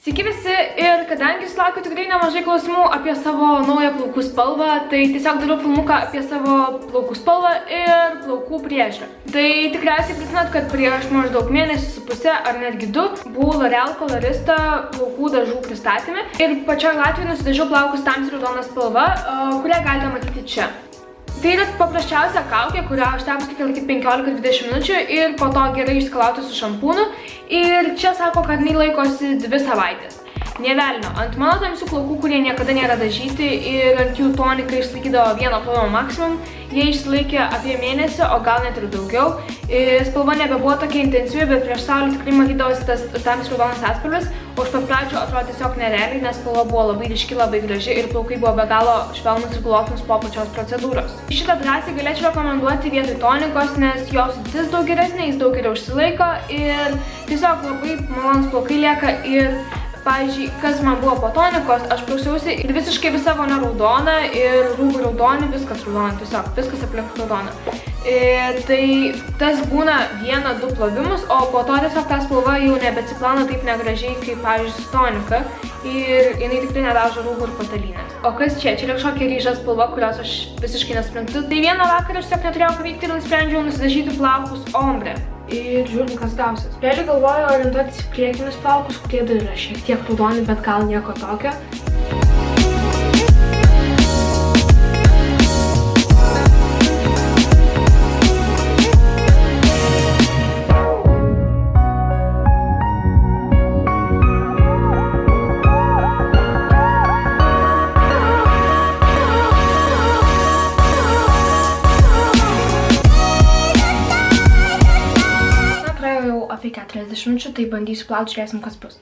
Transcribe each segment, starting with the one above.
Sveiki visi ir kadangi sulaukiu tikrai nemažai klausimų apie savo naują plaukų spalvą, tai tiesiog dariau filmuką apie savo plaukų spalvą ir plaukų priežiūrą. Tai tikriausiai prisimenat, kad prieš maždaug mėnesį su pusę ar netgi 2 buvau L'Oreal kolorista plaukų dažų pristatyme ir pačioj Latvijoj nusidažiau plaukus tamsiai raudona spalva, kurią galite matyti čia. Tai yra paprasčiausia kaukė, kurią užteks tik laikyti 15-20 minučių ir po to gerai išskalauti su šampūnu. Ir čia sako, kad jinai laikosi 2 savaitės. Nė velnio, ant mano tamsių plaukų, kurie niekada nėra dažyti ir ant jų tonikai išlaikydavo 1 plovimo maksimum, jie išsilaikė apie mėnesį, o gal net ir daugiau. Spalva nebebuvo tokia intensyvi, bet prieš saulę tikrai matydavosi tas tamsiai raudonas atspalvis, o iš pat pradžių atrodo tiesiog nerealiai, nes spalva buvo labai ryški, labai graži ir plaukai buvo be galo švelnus ir glotnus po pačios procedūros. Šitą drąsiai galėčiau rekomenduoti vietoj tonikos, nes jos sudėtis daug geresnė, jis daug geriau išsilaiko ir tiesiog labai malonus plaukai lieka. Ir pavyzdžiui, kas man buvo po tonikos, aš prausiausi ir visiškai visa vonia raudona ir rūbai raudoni, viskas raudona, tiesiog viskas aplink raudona. Tai tas būna 1-2 plovimus, o po to tiesiog ta spalva jau nebeatsiplauna taip negražiai kaip, pavyzdžiui, su tonika ir jinai tikrai nedažo rūbų ir patalynės. O kas čia? Čia yra kažkokia ryža spalva, kurios aš visiškai nesuprantu. Tai vieną vakarą aš tiesiog neturėjau ką veikti ir nusprendžiau nusidažyti plaukus ombre. Ir žiūrim, kas gausis. Pradžioj galvoju orientuotis į priekinius plaukus, kurie dar yra šiek tiek raudoni, bet gal nieko tokio. Apie 40 minučių, tai bandysiu plauti, žiūrėsim, kas bus.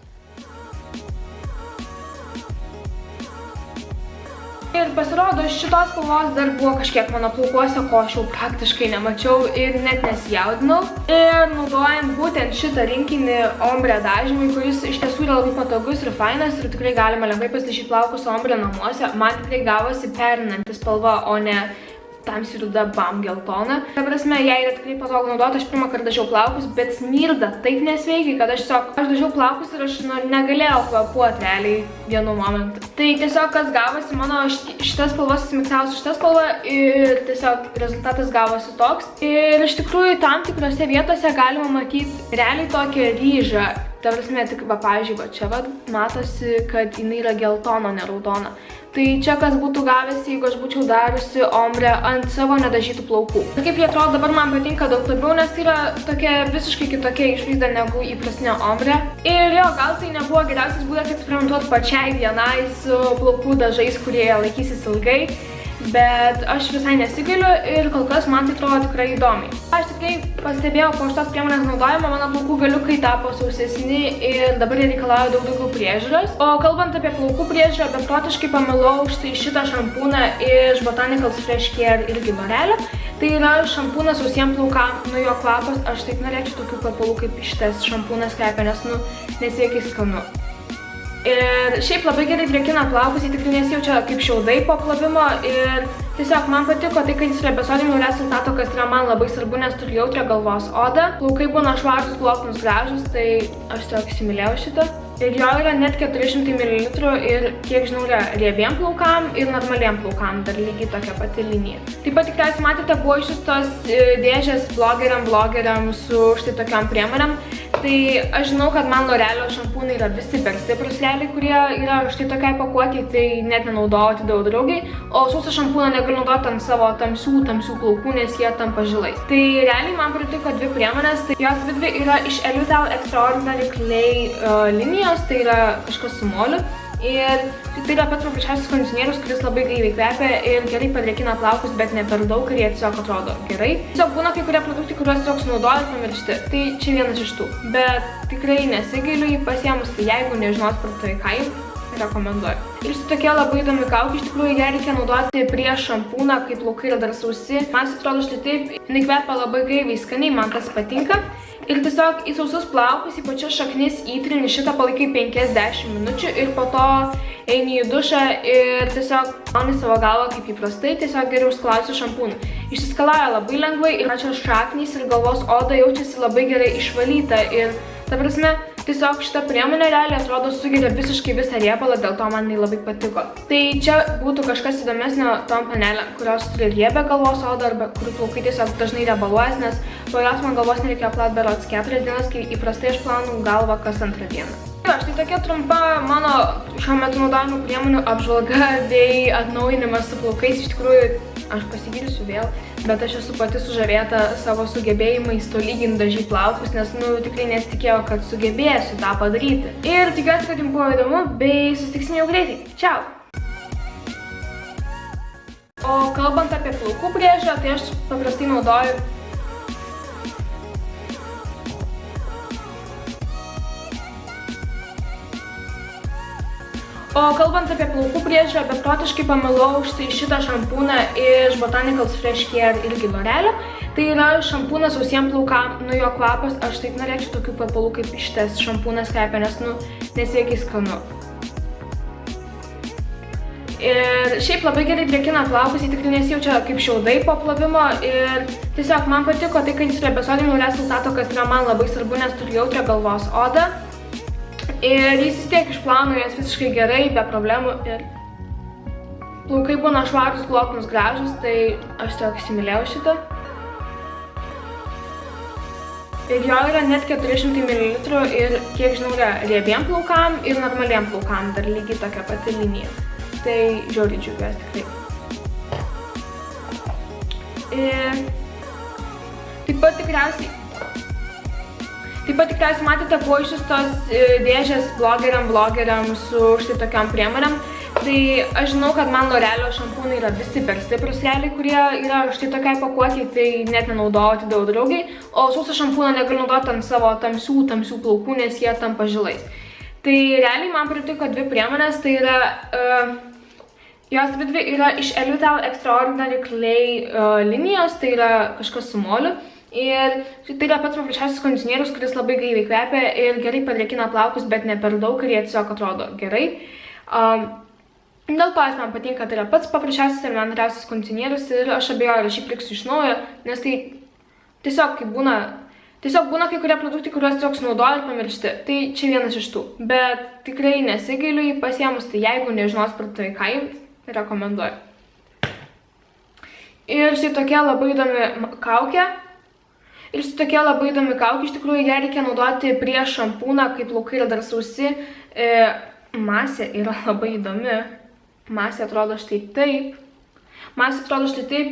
Ir pasirodo, šitos spalvos dar buvo kažkiek mano plaukuose, ko aš jau praktiškai nemačiau ir net nesijaudinau. Ir naudojant būtent šitą rinkinį ombre dažymui, kuris iš tiesų yra labai patogus ir fainas ir tikrai galima lengvai pasidažyti plaukus ombre namuose, man tikrai gavosi perinanti spalva, o ne tamsiai ruda bam geltona. Ta prasme, jai yra tikrai patogu naudoti, aš pirmą kartą dažiau plaukus, bet smirda taip nesveikai, kad aš dažiau plaukus ir aš negalėjau kvapuoti realiai vienu momentu. Tai tiesiog kas gavosi, mano šitas spalvas susimiksavo su šitas spalva ir tiesiog rezultatas gavosi toks. Ir iš tikrųjų tam tikrose vietose galima matyti realiai tokią ryžą. Ta prasme, tik, pavyzdžiui, čia matosi, kad jinai yra geltona, ne raudona. Tai čia kas būtų gavęs, jeigu aš būčiau dariusi ombre ant savo nedažytų plaukų. Kaip jie atrodo, dabar man patinka daug labiau, nes tai yra tokia visiškai kitokia išvaizda negu įprastinė ombre. Ir jo, gal tai nebuvo geriausias būdas eksperimentuoti pačiai vienai su plaukų dažais, kurie laikysis ilgai. Bet aš visai nesigailiu ir kol kas man tai atrodo tikrai įdomiai. Aš tikrai pastebėjau po šitos priemonės naudojimo, mano plaukų galiukai tapo sausesni ir dabar jie reikalauja daug daugiau priežiūros. O kalbant apie plaukų priežiūrą, beprotiškai pamilau štai šitą šampūną iš Botanicals Fresh Care irgi L'Oreal. Tai yra šampūnas sausiem plaukam, jo kvapas, aš taip norėčiau tokių kvepalų kaip šitas šampūnas kvepia, nes nesveikai skanu. Ir šiaip labai gerai drėkina plaukus, jie tikrai nesijaučia kaip šiaudai po plovimo ir tiesiog man patiko tai, kad jis yra be sodinio rezultato, kas yra man labai svarbu, nes turiu jautrią galvos odą. Plaukai būna švarūs, glotnūs, gražūs, tai aš tiesiog įsimylėjau šitą. Ir jo yra net 400 ml ir, kiek žinau, yra riebiem plaukam ir normaliem plaukam, dar lygiai tokia pati linija. Taip pat tikriausiai matėte, buvo išsiustos dėžės blogeriam su štai tokiam priemonėm. Tai aš žinau, kad man L'Orealio šampūnai yra visi per stiprus realiai, kurie yra štai tokiai pakuotei, tai net nenaudojau, atidavau draugai. O sausą šampūną negaliu naudoti ant savo tamsių plaukų, nes jie tampa žilais. Tai realiai man pritiko 2 priemonės, tai jos dvi yra iš L'Oreal Extraordinary Clay linijos, tai yra kažkas su moliu. Ir tai yra pats paprasčiausias kondicionierius, kuris labai gaiviai kvepia ir gerai padrėkina plaukus, bet ne per daug ir jie tiesiog atrodo gerai. Tiesiog būna kai kurie produktai, kuriuos tiesiog sunaudoju ir pamiršti. Tai čia vienas iš tų. Bet tikrai nesigailiu jį pasiėmus, tai jeigu nežinos parduotuvėj kainų, rekomenduoju. Ir su tokia labai įdomi kaukė, iš tikrųjų ją reikia naudoti prieš šampūną, kai plaukai yra dar sausi. Man atrodo štai taip, jinai kvepia labai gaiviai, skaniai, man tas patinka. Ir tiesiog į sausus plaukus, į pačias šaknis įtrini šitą palaikai 5-10 minučių ir po to eini į dušą ir tiesiog plauni savo galvą kaip įprastai, tiesiog geriau išskalausi šampūną. Išsiskalauja labai lengvai ir pačios šaknys ir galvos oda jaučiasi labai gerai išvalyta ir ta prasme, Tiesiog šita priemonė realiai atrodo sugeria visiškai visą riebalą, dėl to man jinai labai patiko. Tai čia būtų kažkas įdomesnio tom panelėm, kurios turi riebę galvos odą arba kurių plaukai tiesiog dažnai riebaluojas, nes po jos man galvos nereikia plaut berods 4 dienas, kai įprastai aš plaunu galvą kas 2 dieną. Štai tokia trumpa mano šiuo metu naudojamų priemonių apžvalga bei atnaujinimas su plaukais. Iš tikrųjų, aš pasigirsiu vėl, bet aš esu pati sužavėta savo sugebėjimais tolyginti dažyti plaukus, nes, tikrai nesitikėjau, kad sugebėsiu tą padaryti. Ir tikiuosi, kad jums buvo įdomu, bei susitiksim jau greitai. Čiau! O kalbant apie plaukų priežiūrą, tai aš paprastai naudoju beprotiškai pamilau šitą šampūną iš Botanicals Fresh Care irgi L'Orealio. Tai yra šampūnas sausiem plaukam, jo kvapas, aš taip norėčiau tokių kvepalų kaip šitas šampūnas kvepia, nes, nesveikiai skanu. Ir šiaip labai gerai drėkina plaukus, jie tikrai nesijaučia kaip šiaudai po plovimo ir tiesiog man patiko tai, kad jis yra be sodinių rezultato, kas yra man labai svarbu, nes turiu jautrią galvos odą. Ir jis vis tiek išplauna jas visiškai gerai, be problemų ir plaukai būna švarus, glotnus, gražus, tai aš tiesiog įsimylėjau šitą. Ir jo yra net 400 ml ir, kiek žinau, yra riebiem plaukam ir normaliem plaukam, dar lygiai tokia pati linija. Tai žiauriai džiaugiuosi tikrai. Ir taip pat tikriausiai matėte puošistos dėžės blogeriam su štai tokiam priemonėm. Tai aš žinau, kad man L'Orealio šampūnai yra visi per stiprus realiai, kurie yra štai tokiai pakuotei, tai net nenaudojau, atidavau draugai. O sausą šampūną negaliu naudoti ant savo tamsių plaukų, nes jie tampa žilais. Tai realiai man patiko 2 priemonės, tai yra, jos dvi yra iš Elvital Extraordinary Clay linijos, tai yra kažkas su moliu. Ir tai yra pats paprasčiausias kondicionierius, kuris labai gaiviai kvepia ir gerai padrėkina plaukus, bet ne per daug ir jie tiesiog atrodo gerai. Dėl to jis man patinka, tai yra pats paprasčiausias ir elementariausias kondicionierius ir aš abejoju, ar aš jį pirksiu iš naujo, nes tai tiesiog būna kai kurie produktai, kuriuos tiesiog sunaudoju ir pamiršti. Tai čia vienas iš tų, bet tikrai nesigailiu jį pasiėmus, tai jeigu nežinos pardavėjai ką jums, rekomenduoju. Ir štai tokia labai įdomi kaukė. Iš tikrųjų, ją reikia naudoti prieš šampūną, kai plaukai yra dar sausi. Masė yra labai įdomi. Masė atrodo štai taip.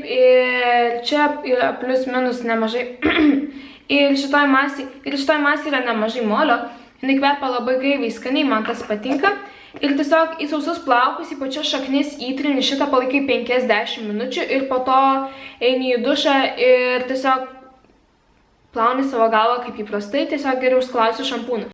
Ir čia yra plius minus nemažai. Ir šitoj masė yra nemažai molio. Jinai kvepia labai gaiviai, skaniai, man tas patinka. Ir tiesiog į sausus plaukus, į pačias šaknis įtrini šitą palaikai 5-10 minučių ir po to eini į dušą ir tiesiog plauni savo galvą kaip įprastai, tiesiog geriau užsklausiu šampūną.